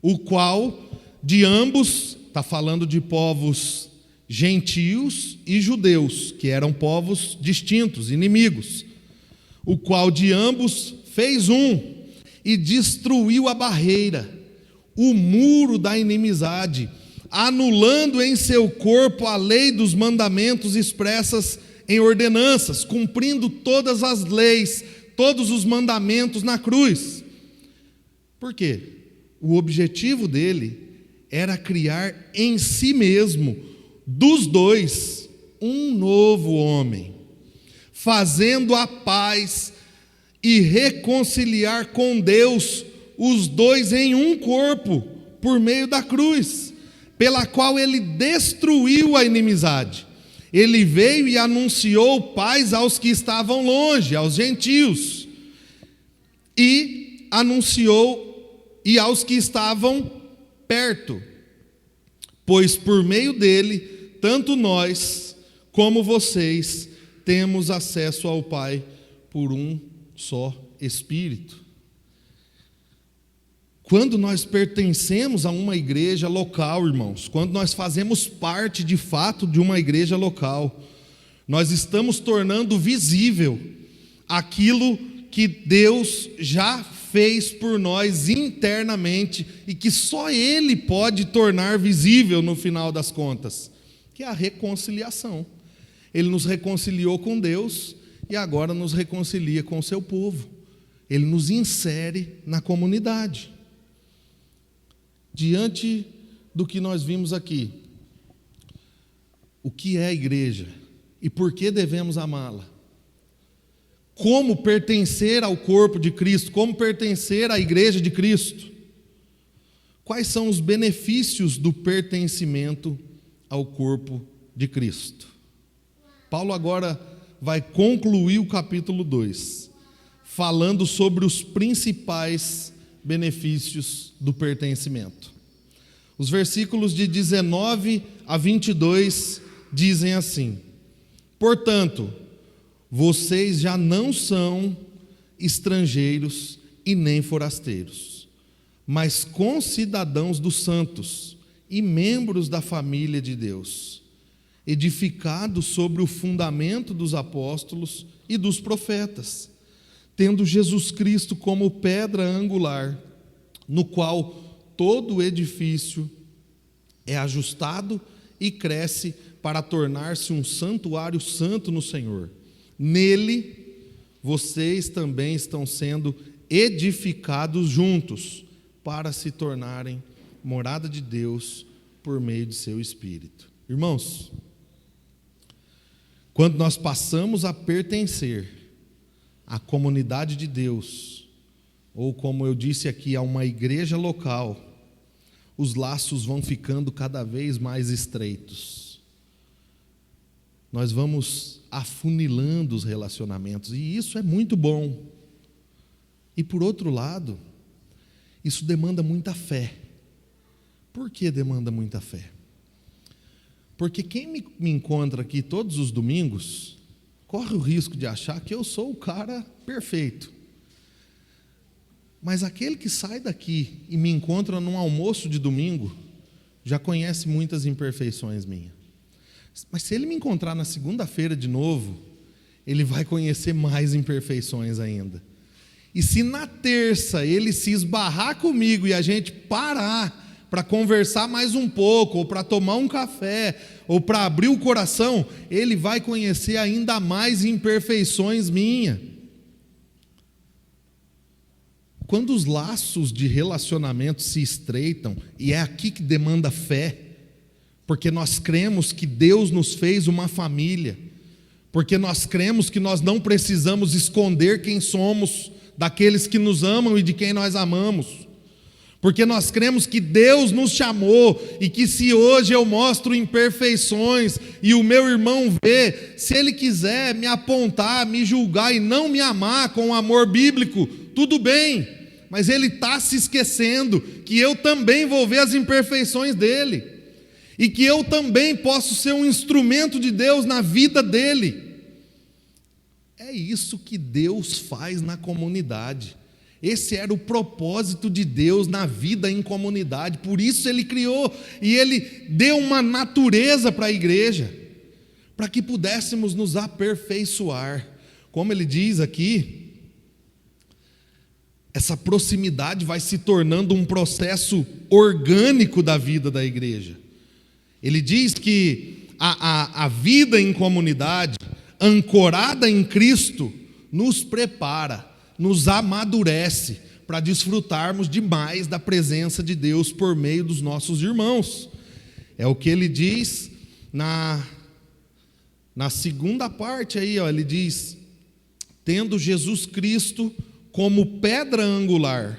o qual de ambos, está falando de povos gentios e judeus, que eram povos distintos, inimigos, o qual de ambos fez um e destruiu a barreira, o muro da inimizade, anulando em seu corpo a lei dos mandamentos expressas em ordenanças, cumprindo todas as leis, todos os mandamentos na cruz. Por quê? O objetivo dele era criar em si mesmo, dos dois, um novo homem, fazendo a paz e reconciliar com Deus os dois em um corpo, por meio da cruz, pela qual ele destruiu a inimizade. Ele veio e anunciou paz aos que estavam longe, aos gentios, e anunciou e aos que estavam perto, pois por meio dele, tanto nós como vocês temos acesso ao Pai por um só Espírito. Quando nós pertencemos a uma igreja local, irmãos, quando nós fazemos parte de fato de uma igreja local, nós estamos tornando visível aquilo que Deus já fez por nós internamente e que só Ele pode tornar visível no final das contas, que é a reconciliação. Ele nos reconciliou com Deus e agora nos reconcilia com o seu povo. Ele nos insere na comunidade. Diante do que nós vimos aqui, o que é a igreja e por que devemos amá-la? Como pertencer ao corpo de Cristo? Como pertencer à igreja de Cristo? Quais são os benefícios do pertencimento ao corpo de Cristo? Paulo agora vai concluir o capítulo 2, falando sobre os principais benefícios do pertencimento. Os versículos de 19 a 22 dizem assim: portanto, vocês já não são estrangeiros e nem forasteiros, mas concidadãos dos santos e membros da família de Deus, edificados sobre o fundamento dos apóstolos e dos profetas, tendo Jesus Cristo como pedra angular, no qual todo o edifício é ajustado e cresce para tornar-se um santuário santo no Senhor. Nele, vocês também estão sendo edificados juntos para se tornarem morada de Deus por meio de seu Espírito. Irmãos, quando nós passamos a pertencer à comunidade de Deus, ou como eu disse aqui, a uma igreja local, os laços vão ficando cada vez mais estreitos. Nós vamos afunilando os relacionamentos, e isso é muito bom. E por outro lado, isso demanda muita fé. Por que demanda muita fé? Porque quem me encontra aqui todos os domingos corre o risco de achar que eu sou o cara perfeito. Mas aquele que sai daqui e me encontra num almoço de domingo, já conhece muitas imperfeições minhas. Mas se ele me encontrar na segunda-feira de novo, ele vai conhecer mais imperfeições ainda. E se na terça ele se esbarrar comigo e a gente parar para conversar mais um pouco, ou para tomar um café, ou para abrir o coração, ele vai conhecer ainda mais imperfeições minhas. Quando os laços de relacionamento se estreitam, e é aqui que demanda fé, porque nós cremos que Deus nos fez uma família, porque nós cremos que nós não precisamos esconder quem somos daqueles que nos amam e de quem nós amamos, porque nós cremos que Deus nos chamou, e que se hoje eu mostro imperfeições, e o meu irmão vê, se ele quiser me apontar, me julgar e não me amar com o amor bíblico, tudo bem, mas ele está se esquecendo que eu também vou ver as imperfeições dele, e que eu também posso ser um instrumento de Deus na vida dele. É isso que Deus faz na comunidade. Esse era o propósito de Deus na vida em comunidade, por isso Ele criou, e Ele deu uma natureza para a igreja, para que pudéssemos nos aperfeiçoar. Como Ele diz aqui, essa proximidade vai se tornando um processo orgânico da vida da igreja. Ele diz que a vida em comunidade, ancorada em Cristo, nos prepara, nos amadurece para desfrutarmos demais da presença de Deus por meio dos nossos irmãos. É o que ele diz na segunda parte aí, ele diz: tendo Jesus Cristo como pedra angular,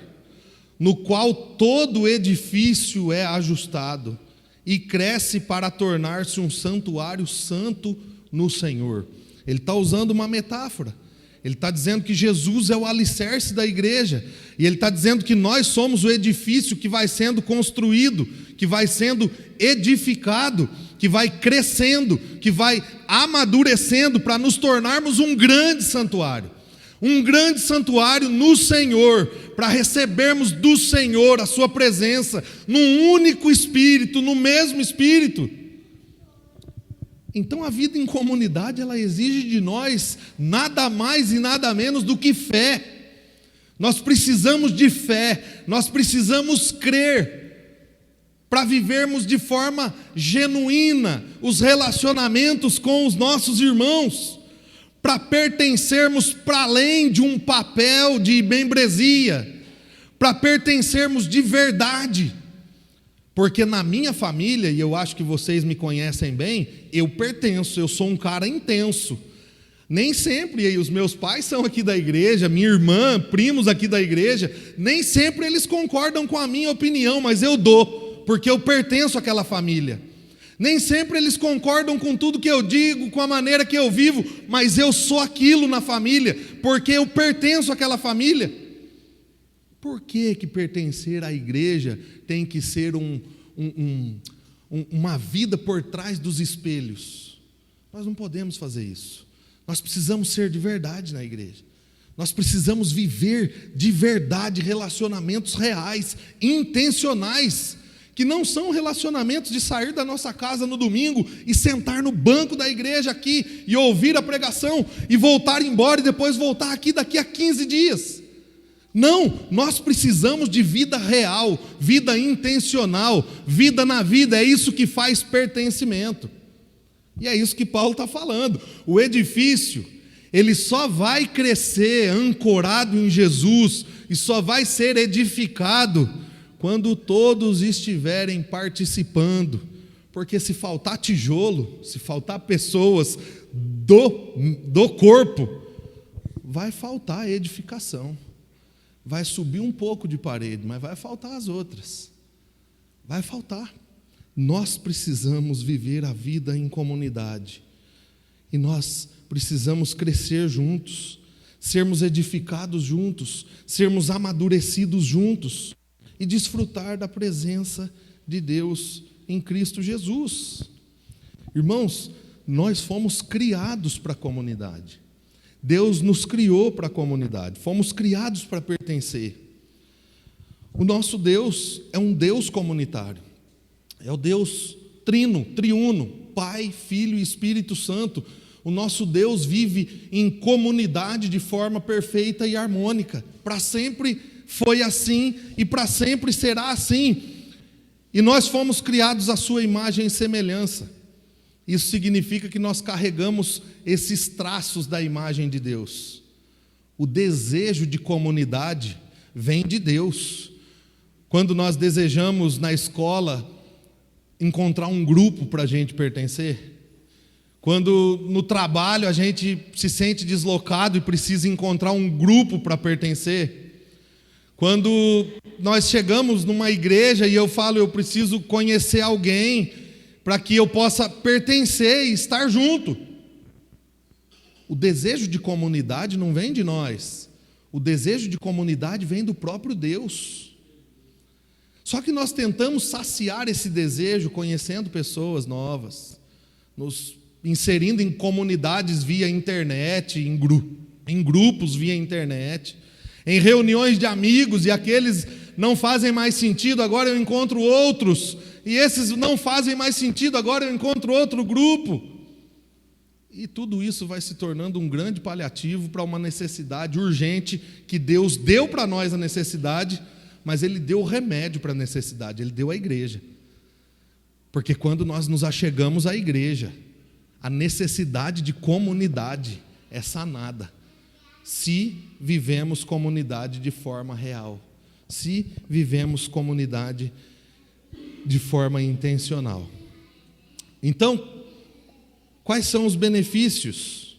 no qual todo edifício é ajustado e cresce para tornar-se um santuário santo no Senhor. Ele está usando uma metáfora. Ele está dizendo que Jesus é o alicerce da igreja, e ele está dizendo que nós somos o edifício que vai sendo construído, que vai sendo edificado, que vai crescendo, que vai amadurecendo para nos tornarmos um grande santuário no Senhor, para recebermos do Senhor a sua presença, num único Espírito, no mesmo Espírito. Então a vida em comunidade, ela exige de nós nada mais e nada menos do que fé. Nós precisamos de fé, nós precisamos crer, para vivermos de forma genuína os relacionamentos com os nossos irmãos, para pertencermos para além de um papel de membresia, para pertencermos de verdade. Porque na minha família, e eu acho que vocês me conhecem bem, eu pertenço, eu sou um cara intenso. Nem sempre, e os meus pais são aqui da igreja, minha irmã, primos aqui da igreja, nem sempre eles concordam com a minha opinião, mas eu dou, porque eu pertenço àquela família. Nem sempre eles concordam com tudo que eu digo, com a maneira que eu vivo, mas eu sou aquilo na família, porque eu pertenço àquela família. Por que pertencer à igreja tem que ser uma vida por trás dos espelhos? Nós não podemos fazer isso. Nós precisamos ser de verdade na igreja. Nós precisamos viver de verdade relacionamentos reais, intencionais, que não são relacionamentos de sair da nossa casa no domingo e sentar no banco da igreja aqui e ouvir a pregação e voltar embora e depois voltar aqui daqui a 15 dias. Não, nós precisamos de vida real, vida intencional, vida na vida, é isso que faz pertencimento. E é isso que Paulo está falando. O edifício, ele só vai crescer ancorado em Jesus e só vai ser edificado quando todos estiverem participando. Porque se faltar tijolo, se faltar pessoas do corpo, vai faltar edificação. Vai subir um pouco de parede, mas vai faltar as outras. Vai faltar. Nós precisamos viver a vida em comunidade. E nós precisamos crescer juntos, sermos edificados juntos, sermos amadurecidos juntos e desfrutar da presença de Deus em Cristo Jesus. Irmãos, nós fomos criados para a comunidade. Deus nos criou para a comunidade, fomos criados para pertencer. O nosso Deus é um Deus comunitário. É o Deus trino, triuno, Pai, Filho e Espírito Santo. O nosso Deus vive em comunidade de forma perfeita e harmônica. Para sempre foi assim e para sempre será assim. E nós fomos criados à sua imagem e semelhança. Isso significa que nós carregamos esses traços da imagem de Deus. O desejo de comunidade vem de Deus. Quando nós desejamos na escola encontrar um grupo para a gente pertencer, quando no trabalho a gente se sente deslocado e precisa encontrar um grupo para pertencer, quando nós chegamos numa igreja e eu falo, eu preciso conhecer alguém para que eu possa pertencer e estar junto. O desejo de comunidade não vem de nós, o desejo de comunidade vem do próprio Deus. Só que nós tentamos saciar esse desejo conhecendo pessoas novas, nos inserindo em comunidades via internet, em grupos via internet, em reuniões de amigos, e aqueles não fazem mais sentido, agora eu encontro outros, e esses não fazem mais sentido, agora eu encontro outro grupo. E tudo isso vai se tornando um grande paliativo para uma necessidade urgente, que Deus deu para nós a necessidade, mas Ele deu o remédio para a necessidade, Ele deu a igreja. Porque quando nós nos achegamos à igreja, a necessidade de comunidade é sanada, se vivemos comunidade de forma real, se vivemos comunidade de forma intencional. Então, quais são os benefícios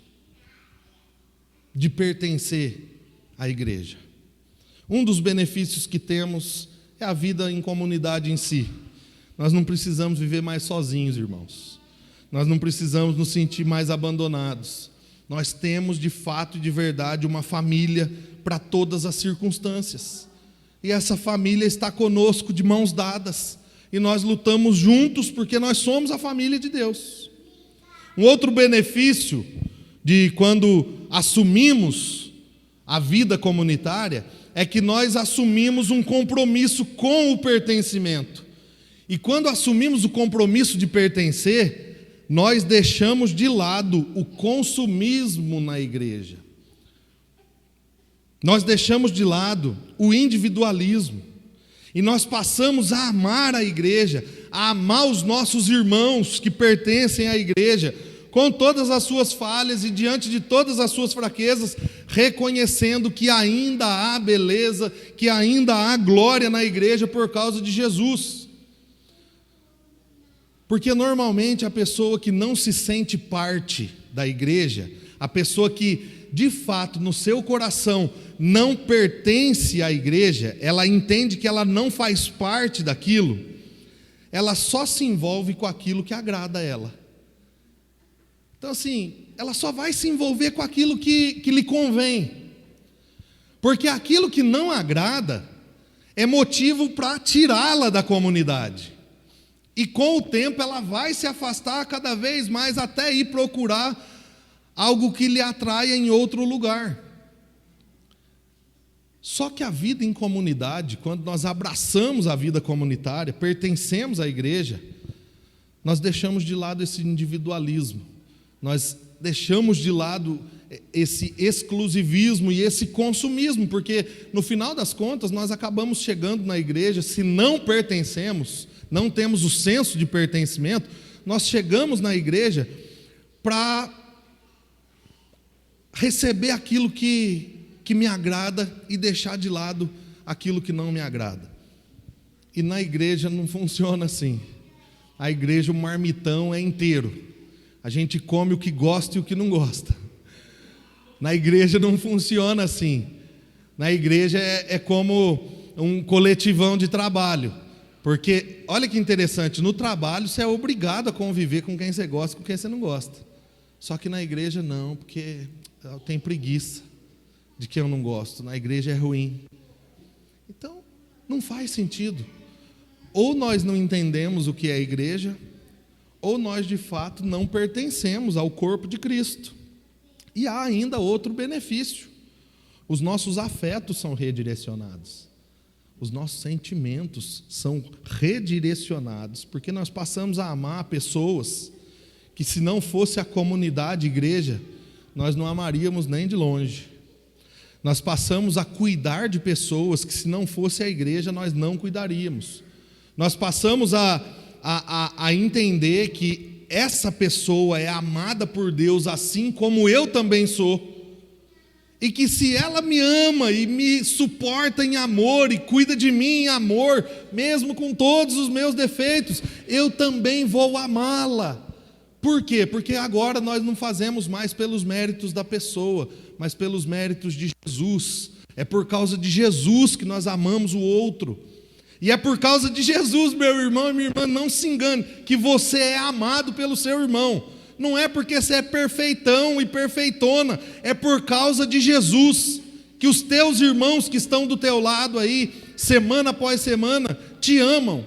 de pertencer à igreja? Um dos benefícios que temos é a vida em comunidade em si. Nós não precisamos viver mais sozinhos, irmãos. Nós não precisamos nos sentir mais abandonados. Nós temos de fato e de verdade uma família para todas as circunstâncias. E essa família está conosco de mãos dadas. E nós lutamos juntos porque nós somos a família de Deus. Um outro benefício de quando assumimos a vida comunitária é que nós assumimos um compromisso com o pertencimento. E quando assumimos o compromisso de pertencer, nós deixamos de lado o consumismo na igreja. Nós deixamos de lado o individualismo. E nós passamos a amar a igreja, a amar os nossos irmãos que pertencem à igreja, com todas as suas falhas e diante de todas as suas fraquezas, reconhecendo que ainda há beleza, que ainda há glória na igreja por causa de Jesus. Porque normalmente a pessoa que não se sente parte da igreja, a pessoa que de fato no seu coração não pertence à igreja, ela entende que ela não faz parte daquilo, ela só se envolve com aquilo que agrada a ela. Então assim, ela só vai se envolver com aquilo que lhe convém, porque aquilo que não agrada é motivo para tirá-la da comunidade. E com o tempo ela vai se afastar cada vez mais até ir procurar algo que lhe atraia em outro lugar. Só que a vida em comunidade, quando nós abraçamos a vida comunitária, pertencemos à igreja, nós deixamos de lado esse individualismo, nós deixamos de lado esse exclusivismo e esse consumismo, porque no final das contas nós acabamos chegando na igreja, se não pertencemos, não temos o senso de pertencimento, nós chegamos na igreja para receber aquilo que me agrada e deixar de lado aquilo que não me agrada. E na igreja não funciona assim. A igreja, o marmitão é inteiro. A gente come o que gosta e o que não gosta. Na igreja não funciona assim. Na igreja é como um coletivão de trabalho. Porque, olha que interessante, no trabalho você é obrigado a conviver com quem você gosta e com quem você não gosta. Só que na igreja não, porque eu tenho preguiça de quem eu não gosto. Na igreja é ruim. Então, não faz sentido. Ou nós não entendemos o que é a igreja, ou nós de fato não pertencemos ao corpo de Cristo. E há ainda outro benefício: os nossos afetos são redirecionados. os nossos sentimentos são redirecionados, porque nós passamos a amar pessoas que, se não fosse a comunidade, igreja, nós não amaríamos nem de longe. Nós passamos a cuidar de pessoas que, se não fosse a igreja, nós não cuidaríamos. Nós passamos a entender que essa pessoa é amada por Deus assim como eu também sou, e que, se ela me ama e me suporta em amor e cuida de mim em amor, mesmo com todos os meus defeitos, eu também vou amá-la. Por quê? Porque agora nós não fazemos mais pelos méritos da pessoa, mas pelos méritos de Jesus. É por causa de Jesus que nós amamos o outro. E é por causa de Jesus, meu irmão e minha irmã, não se engane, que você é amado pelo seu irmão. Não é porque você é perfeitão e perfeitona, é por causa de Jesus, que os teus irmãos que estão do teu lado aí, semana após semana, te amam.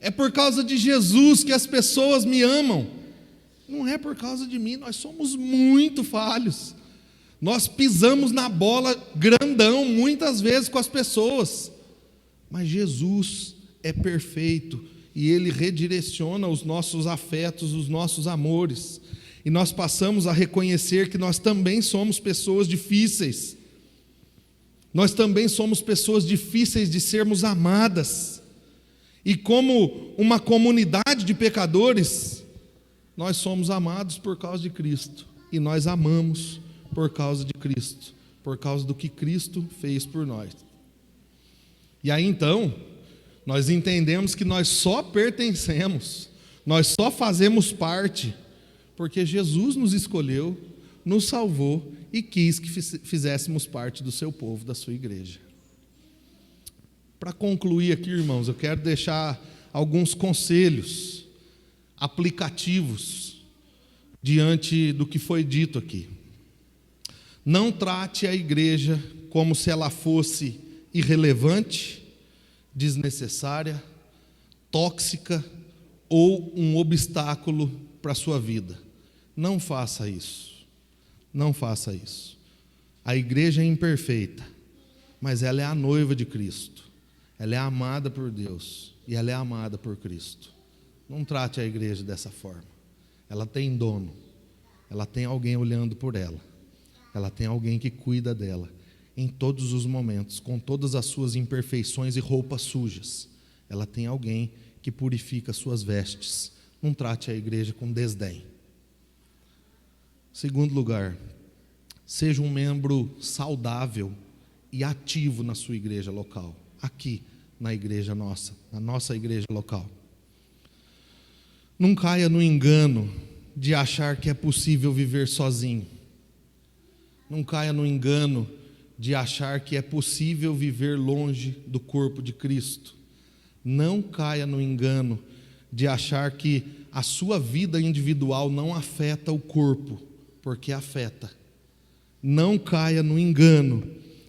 É por causa de Jesus que as pessoas me amam. Não é por causa de mim, nós somos muito falhos. Nós pisamos na bola grandão muitas vezes com as pessoas, mas Jesus é perfeito e Ele redireciona os nossos afetos, os nossos amores, e nós passamos a reconhecer que nós também somos pessoas difíceis. Nós também somos pessoas difíceis de sermos amadas, e como uma comunidade de pecadores, nós somos amados por causa de Cristo, e nós amamos por causa de Cristo, por causa do que Cristo fez por nós. E aí então, nós entendemos que nós só pertencemos, nós só fazemos parte, porque Jesus nos escolheu, nos salvou e quis que fizéssemos parte do seu povo, da sua igreja. Para concluir aqui, irmãos, eu quero deixar alguns conselhos aplicativos diante do que foi dito aqui. Não trate a igreja como se ela fosse irrelevante, desnecessária, tóxica ou um obstáculo para a sua vida. Não faça isso. Não faça isso. A igreja é imperfeita, mas ela é a noiva de Cristo. Ela é amada por Deus e ela é amada por Cristo. Não trate a igreja dessa forma. Ela tem dono. Ela tem alguém olhando por ela. Ela tem alguém que cuida dela em todos os momentos, com todas as suas imperfeições e roupas sujas. Ela tem alguém que purifica suas vestes. Não trate a igreja com desdém. Segundo lugar, seja um membro saudável e ativo na sua igreja local, aqui na igreja nossa, na nossa igreja local. Não caia no engano de achar que é possível viver sozinho. Não caia no engano de achar que é possível viver longe do corpo de Cristo. Não caia no engano de achar que a sua vida individual não afeta o corpo, porque afeta. Não caia no engano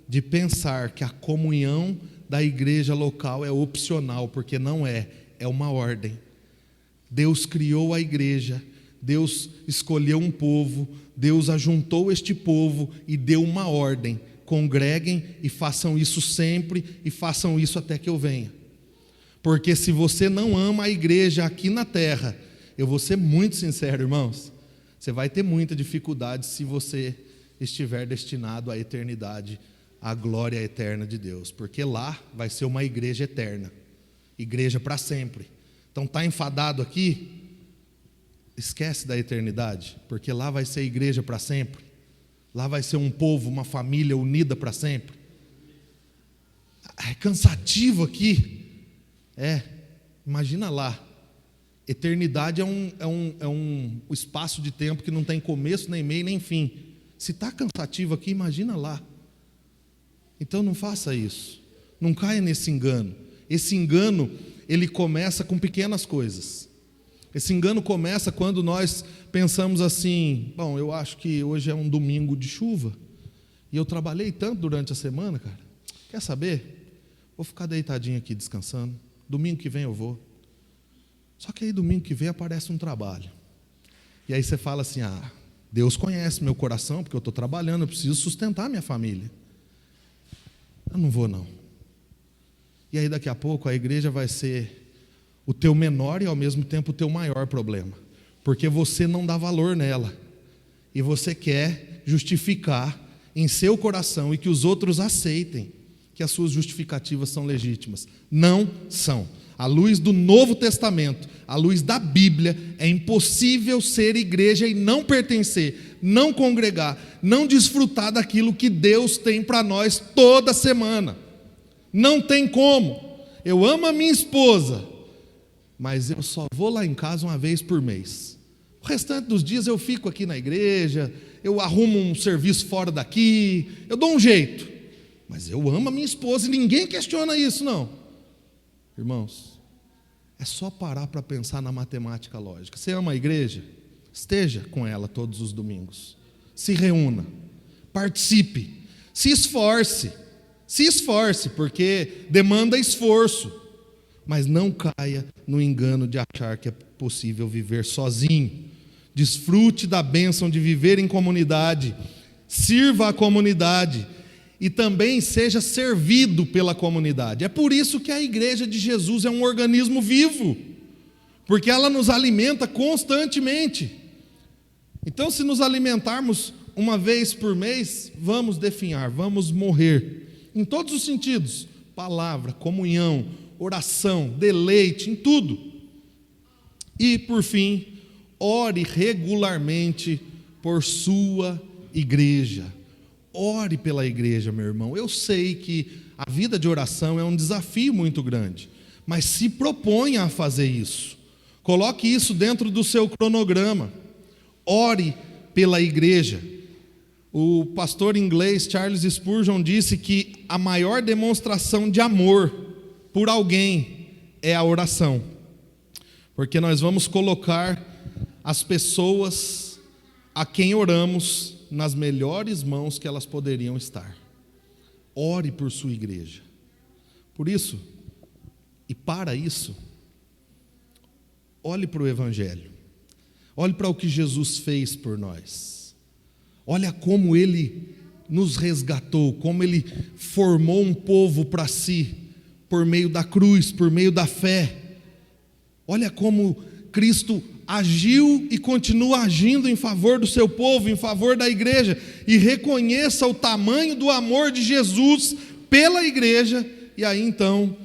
de pensar que a comunhão da igreja local é opcional, porque não é, é uma ordem. Deus criou a igreja, Deus escolheu um povo, Deus ajuntou este povo e deu uma ordem: congreguem e façam isso sempre, e façam isso até que eu venha. Porque se você não ama a igreja aqui na terra, eu vou ser muito sincero, irmãos, você vai ter muita dificuldade se você estiver destinado à eternidade, à glória eterna de Deus, porque lá vai ser uma igreja eterna, igreja para sempre. Então está enfadado aqui? Esquece da eternidade, porque lá vai ser igreja para sempre. Lá vai ser um povo, uma família unida para sempre. É cansativo aqui. Imagina lá. Eternidade é um espaço de tempo que não tem começo, nem meio, nem fim. Se está cansativo aqui, imagina lá. Então não faça isso. Não caia nesse engano. Esse engano, ele começa com pequenas coisas. Esse engano começa quando nós pensamos assim: bom, eu acho que hoje é um domingo de chuva, e eu trabalhei tanto durante a semana, cara. Quer saber? Vou ficar deitadinho aqui descansando. Domingo que vem eu vou. Só que aí domingo que vem aparece um trabalho. E aí você fala assim: Deus conhece meu coração, porque eu estou trabalhando, eu preciso sustentar minha família. Eu não vou não. E aí daqui a pouco a igreja vai ser o teu menor e ao mesmo tempo o teu maior problema, porque você não dá valor nela, e você quer justificar em seu coração e que os outros aceitem que as suas justificativas são legítimas. Não são. À luz do Novo Testamento, à luz da Bíblia, é impossível ser igreja e não pertencer, não congregar, não desfrutar daquilo que Deus tem para nós toda semana. Não tem como. Eu amo a minha esposa, mas eu só vou lá em casa uma vez por mês. O restante dos dias eu fico aqui na igreja, eu arrumo um serviço fora daqui, eu dou um jeito. Mas eu amo a minha esposa e ninguém questiona isso, não. Irmãos, é só parar para pensar na matemática lógica. Você ama a igreja? Esteja com ela todos os domingos. Se reúna, participe, se esforce, porque demanda esforço. Mas não caia no engano de achar que é possível viver sozinho. Desfrute da bênção de viver em comunidade, sirva a comunidade e também seja servido pela comunidade. É por isso que a igreja de Jesus é um organismo vivo, porque ela nos alimenta constantemente. Então, se nos alimentarmos uma vez por mês, vamos definhar, vamos morrer, em todos os sentidos: palavra, comunhão, oração, deleite, em tudo. E, por fim, ore regularmente por sua igreja. Ore pela igreja, meu irmão. Eu sei que a vida de oração é um desafio muito grande, mas se proponha a fazer isso. Coloque isso dentro do seu cronograma. Ore pela igreja. O pastor inglês Charles Spurgeon disse que a maior demonstração de amor por alguém é a oração, porque nós vamos colocar as pessoas a quem oramos nas melhores mãos que elas poderiam estar. Ore por sua igreja. Por isso, e para isso, olhe para o Evangelho, olhe para o que Jesus fez por nós, olha como Ele nos resgatou, como Ele formou um povo para si, por meio da cruz, por meio da fé. Olha como Cristo agiu e continua agindo em favor do seu povo, em favor da igreja, e reconheça o tamanho do amor de Jesus pela igreja, e aí então,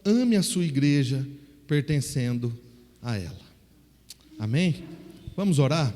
ame a sua igreja pertencendo a ela. Amém? Vamos orar?